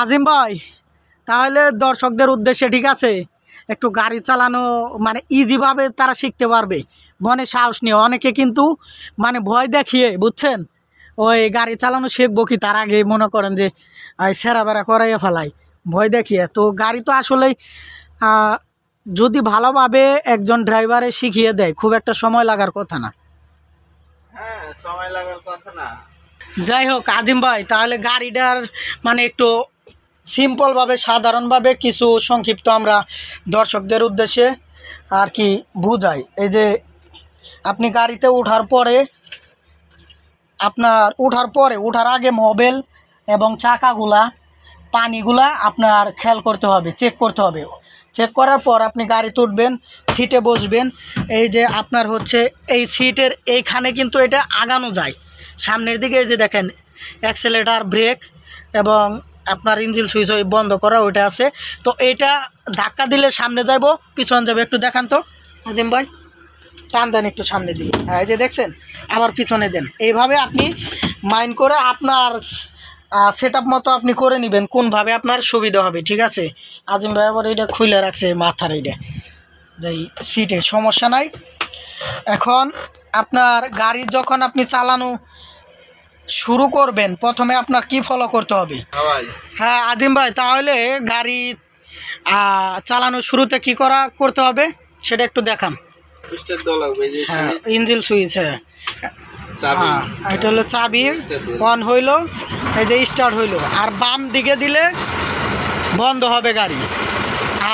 আজিম ভাই, তাহলে দর্শকদের উদ্দেশ্যে ঠিক আছে, একটু গাড়ি চালানো মানে ইজিভাবে তারা শিখতে পারবে, মনে সাহস নিয়ে। অনেকে কিন্তু মানে ভয় দেখিয়ে, বুঝছেন, ওই গাড়ি চালানো শিখবো কি তার আগে মনে করেন যে সেরা বেড়া করাইয়া ফেলাই ভয় দেখিয়ে। তো গাড়ি তো আসলেই যদি ভালোভাবে একজন ড্রাইভারে শিখিয়ে দেয় খুব একটা সময় লাগার কথা না। হ্যাঁ, সময় লাগার কথা না। যাই হোক আজিম ভাই, তাহলে গাড়িটার মানে একটু সিম্পলভাবে সাধারণভাবে কিছু সংক্ষিপ্ত আমরা দর্শকদের উদ্দেশ্যে আর কি বুঝাই। এই যে আপনি গাড়িতে ওঠার আগে মোবিল এবং চাকাগুলা পানিগুলা আপনার খেয়াল করতে হবে, চেক করতে হবে। চেক করার পর আপনি গাড়িতে উঠবেন, সিটে বসবেন। এই যে আপনার হচ্ছে এই সিটের এইখানে কিন্তু এটা আগানো যায় সামনের দিকে। এই যে দেখেন অ্যাক্সেলেটার, ব্রেক এবং আপনার ইঞ্জিন সুইচ ওই বন্ধ করা ওইটা আছে। তো এইটা ধাক্কা দিলে সামনে যাব, পিছনে যাবে। একটু দেখান তো আজিম ভাই, টান দেন একটু সামনে দিয়ে। হ্যাঁ, এই যে দেখছেন, আবার পিছনে দেন। এইভাবে আপনি মাইন্ড করে আপনার সেট আপ মতো আপনি করে নেবেন কোনভাবে আপনার সুবিধা হবে, ঠিক আছে। আজিম ভাই আবার এইটা খুলে রাখছে মাথার, এইটা এই সিটে সমস্যা নাই। এখন আপনার গাড়ি যখন আপনি চালানো শুরু করবেন, প্রথমে আপনার কি ফলো করতে হবে? হ্যাঁ আজিম ভাই, তাহলে গাড়ি চালানো শুরুতে কি করতে হবে সেটা একটু দেখান। হ্যাঁ, ইঞ্জিন সুইচ, হ্যাঁ এটা হলো চাবি, অন হইলো, এই যে স্টার্ট হইলো। আর বাম দিকে দিলে বন্ধ হবে গাড়ি,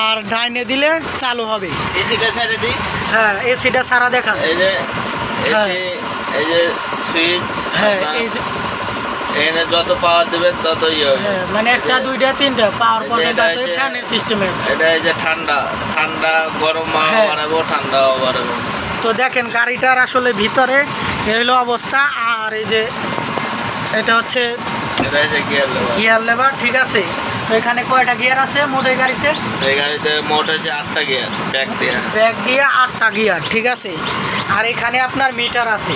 আর ডাইনে দিলে চালু হবে। এসিটা ছেড়ে দিই। হ্যাঁ, এসিটা সারা দেখান। এই যে এই যে সুইচ, হ্যাঁ এই যে এখানে যত পাওয়ার দেবেন তত ইয়ে হবে। হ্যাঁ, মানে একটা দুইটা তিনটা পাওয়ার পয়েন্ট আছে ফ্যানের সিস্টেমে। এটা এই যে ঠান্ডা গরম বানাবো, ঠান্ডা বানাবো। তো দেখেন গাড়িটার আসলে ভিতরে এই হলো অবস্থা। আর এই যে এটা হচ্ছে গিয়ার লেভার, ঠিক আছে। তো এখানে কয়টা গিয়ার আছে মোট এই গাড়িতে? এই গাড়িতে মোট আছে 8টা গিয়ার, ব্যাক দিয়ে 8টা গিয়ার, ঠিক আছে। আর এখানে আপনার মিটার আছে,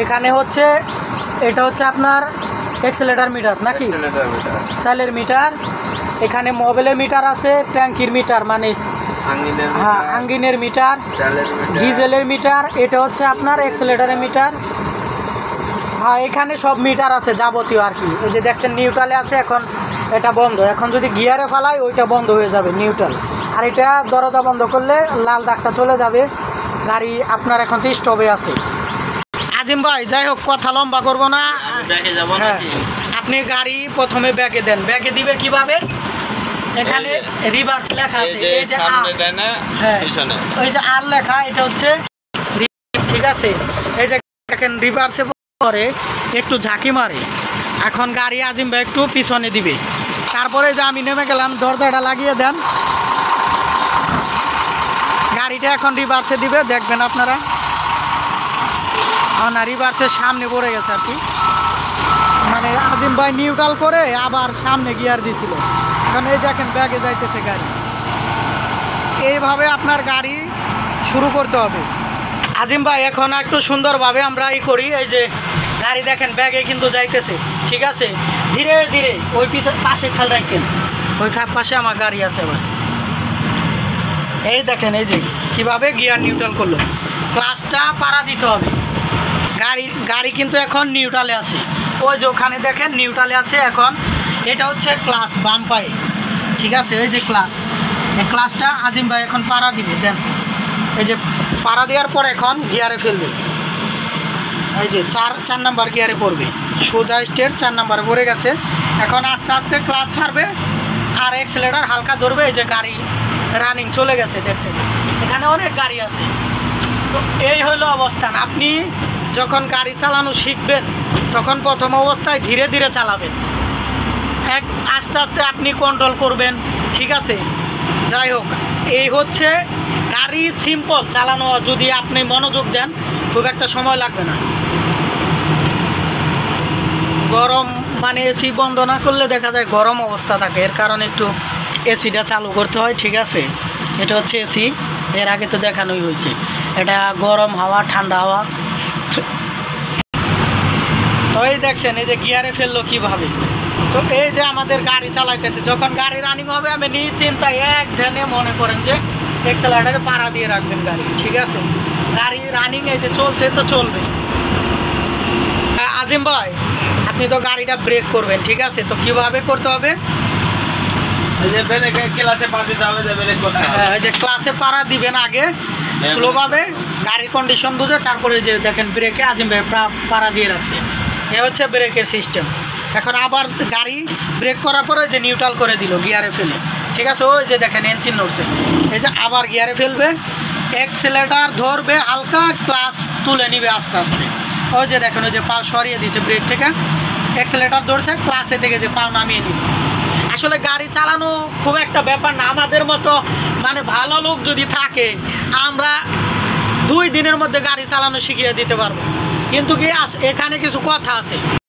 এখানে হচ্ছে এটা হচ্ছে আপনার অ্যাক্সেলেটার মিটার নাকি? তেলের মিটার। এখানে মোবিলের মিটার আছে, ট্যাঙ্কির মিটার মানে হ্যাঁ আঙ্গিনের মিটার, ডিজেলের মিটার। এটা হচ্ছে আপনার অ্যাক্সেলেটারের মিটার। হ্যাঁ, এখানে সব মিটার আছে যাবতীয় আর কি। এই যে দেখছেন নিউট্রালে আছে, এখন এটা বন্ধ। এখন যদি গিয়ারে ফেলাই ওইটা বন্ধ হয়ে যাবে নিউট্রাল। আর এটা দরজা বন্ধ করলে লাল দাগটা চলে যাবে, গাড়ি আপনার এখন তো স্টপে আছে। আজিম ভাই, যাই হোক কথা লম্বা করবো না। হ্যাঁ, আপনি গাড়ি প্রথমে ব্যাগে দেন। ব্যাগে দিবে কিভাবে? এখানে রিভার্স লেখা আছে, এই যে হ্যাঁ ওই যে আর লেখা, এটা হচ্ছে ঠিক আছে। এই যে দেখেন রিভার্সে পরে একটু ঝাঁকি মারে, এখন গাড়ি আজিম ভাই একটু পিছনে দিবে। তারপরে যে আমি নেমে গেলাম, দরজাটা লাগিয়ে দেন, গাড়িটা এখন রিভার্সে দিবে, দেখবেন আপনারা। না, রিভার্সের সামনে পড়ে গেছে আর কি, মানে আজিম ভাই নিউট্রাল করে আবার সামনে গিয়ার দিছিল। এখন এই দেখেন ব্যাগে যাইতেছে গাড়ি। এইভাবে আপনার গাড়ি শুরু করতে হবে আজিম ভাই। এখন একটু সুন্দরভাবে আমরা করি। এই যে গাড়ি দেখেন ব্যাগে কিন্তু যাইতেছে, ঠিক আছে। ধীরে ধীরে ওই পাশে খেয়াল রাখেন, ওই পাশে আমার গাড়ি আছে। আবার এই দেখেন এই যে কীভাবে গিয়ার নিউট্রাল করলো। ক্লাচটা পাড়া দিতে হবে। গাড়ি কিন্তু এখন নিউট্রালে আছে, ওই যে ওখানে দেখেন নিউট্রালে আছে। এখন এটা হচ্ছে ক্লাচ বাম পায়ে, ঠিক আছে। এই যে ক্লাচ, এই ক্লাচটা আজিম ভাই এখন পাড়া দিবে। দেন এই যে পাড়া দেওয়ার পর এখন গিয়ারে ফেলবে। এই যে চার নাম্বার গিয়ারে পড়বে, সোজা স্টেট 4 নাম্বার পড়ে গেছে। এখন আস্তে আস্তে ক্লাচ ছাড়বে আর অ্যাক্সেলেটার হালকা ধরবে। এই যে গাড়ি রানিং চলে গেছে, দেখছেন এখানে অনেক গাড়ি আছে। তো এই হলো অবস্থান। আপনি যখন গাড়ি চালানো শিখবেন তখন প্রথম অবস্থায় ধীরে ধীরে চালাবেন, আস্তে আস্তে আপনি কন্ট্রোল করবেন, ঠিক আছে। যাই হোক, এই হচ্ছে গাড়ি সিম্পল চালানো, যদি আপনি মনোযোগ দেন খুব একটা সময় লাগবে না। গরম মানে এসি বন্ধ না করলে দেখা যায় গরম অবস্থা থাকে, এর কারণে একটু এসিটা চালু করতে হয়, ঠিক আছে। এটা হচ্ছে এসি, এর আগে তো দেখানোই হয়েছে। এটা গরম হাওয়া, ঠান্ডা হাওয়া। তো এই দেখছেন এই যে গিয়ারে ফেললো কীভাবে, তো এই যে আমাদের গাড়ি চালাইতেছে, যখন গাড়ি রানিং হবে আমি নিশ্চিন্তায় এক ধ্যানে মনে করেন যে এক্সেলেটারে পাড়া দিয়ে রাখবেন গাড়ি, ঠিক আছে? গাড়ি রানিং এই যে চলছে তো চলবে। আজিম ভাই, আপনি তো গাড়িটা ব্রেক করবেন, ঠিক আছে? তো কিভাবে করতে হবে? এই যে ব্রেকে ক্লাসে পা দিতে হবে, যে ব্রেক করতে হবে। এই যে ক্লাসে পাড়া দিবেন আগে স্লোভাবে, গাড়ির কন্ডিশন বুঝে, তারপরে যে দেখেন ব্রেকে আজিম ভাই পাড়া দিয়ে রাখছে। এ হচ্ছে ব্রেকের সিস্টেম। এখন আবার গাড়ি ব্রেক করার পরে যে নিউট্রাল করে দিল গিয়ারে ফেলে, ঠিক আছে? ওই যে দেখেন ইঞ্জিন নড়ছে, এই যে আবার গিয়ারে ফেলবে, এক্সেলেটার ধরবে হালকা, ক্লাস তুলে নিবে আস্তে আস্তে। ওই যে দেখেন ওই যে পা সরিয়ে দিয়েছে ব্রেক থেকে, এক্সেলেটার ধরছে, ক্লাসে থেকে যে পা নামিয়ে নিবে। আসলে গাড়ি চালানো খুব একটা ব্যাপার না, আমাদের মতো মানে ভালো লোক যদি থাকে আমরা 2 দিনের মধ্যে গাড়ি চালানো শিখিয়ে দিতে পারবো। কিন্তু কি এখানে কিছু কথা আছে।